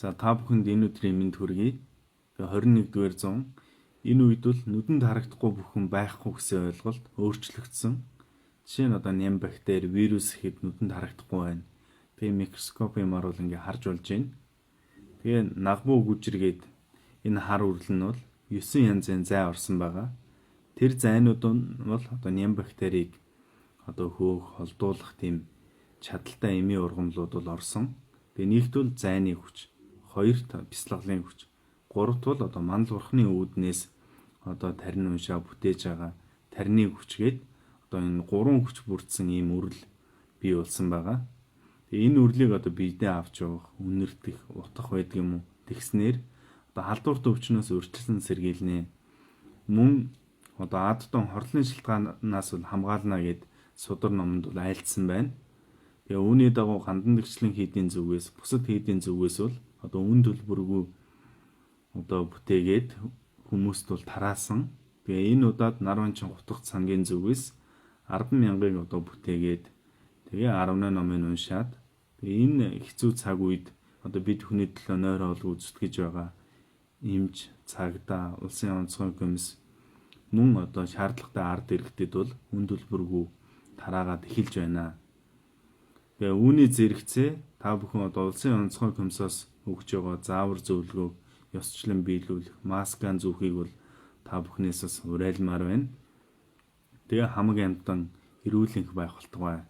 За та бүхэнд энэ өдрийн мэнд хүргэе. 21-р зуун энэ үед бол нүдэнд харагдахгүй бүхэн байхгүй гэсэн ойлголт өөрчлөгдсөн. Жишээ нь одоо ням бактери, вирус ихэд нүдэнд харагдахгүй байна. Тэгээ микроскопын маруул ингээ харж болж байна. Тэгээ нагбуу гүжиргээд энэ хар үрэл нь бол 9 янзын зай орсон байгаа. Тэр зайнууд нь бол одоо ням бактерийг одоо хөөх, холдуулах тийм чадaltaй эмийн ургамлууд бол орсон. Тэгээ нэгт бол зайны хүч, хоёрт бяцлаглалын хүч, гуравт бол одоо мандал урхны үүднээс одоо тарин уншаа бүтээж байгаа тарины хүчгээд одоо энэ гурван хүч бүрдсэн ийм үрэл бий болсон байгаа. Тэгээ энэ үрлийг одоо биедээ авч явах, үнэртэх, утах байдаг юм уу? Тэгснээр одоо халдварт өвчнөөс өрчлөн сэргийлнэ. Мөн одоо адтон хорлолын шилтгаанаас бол хамгаална гэд судар номонд бол айлдсан байна. Тэгээ үүний дагуу хандандагчлан хийдийн зүгээс, бусад хийдийн зүгээс бол одоо үн төлбөргүй одоо бүтээгээд хүмүүст бол тараасан. Тэгээ энэ удаад Нарванчин утга цангийн зүгээс 10,000-ыг одоо бүтээгээд тэгээ 18 номыг уншаад тэгээ энэ хэцүү цаг үед одоо бид хүний төлөө нойр хоол үзтгэж байгаа эмч, цагдаа, улсын онцгой комисс мөн одоо шаардлагатай ард иргэдэд бол үн төлбөргүй тараагаад эхэлж байна. Тэгээ үүний зэрэгцээ та бүхэн одоо улсын онцгой комиссоос өгч байгаа заавар зөвлөгөөг ёсчлон биелүүлэх, маскын зүүхийг бол та бүхнээс бас уриалмаар байна. Тэгээ хамаг амтан эрүүл энх байх болтугай.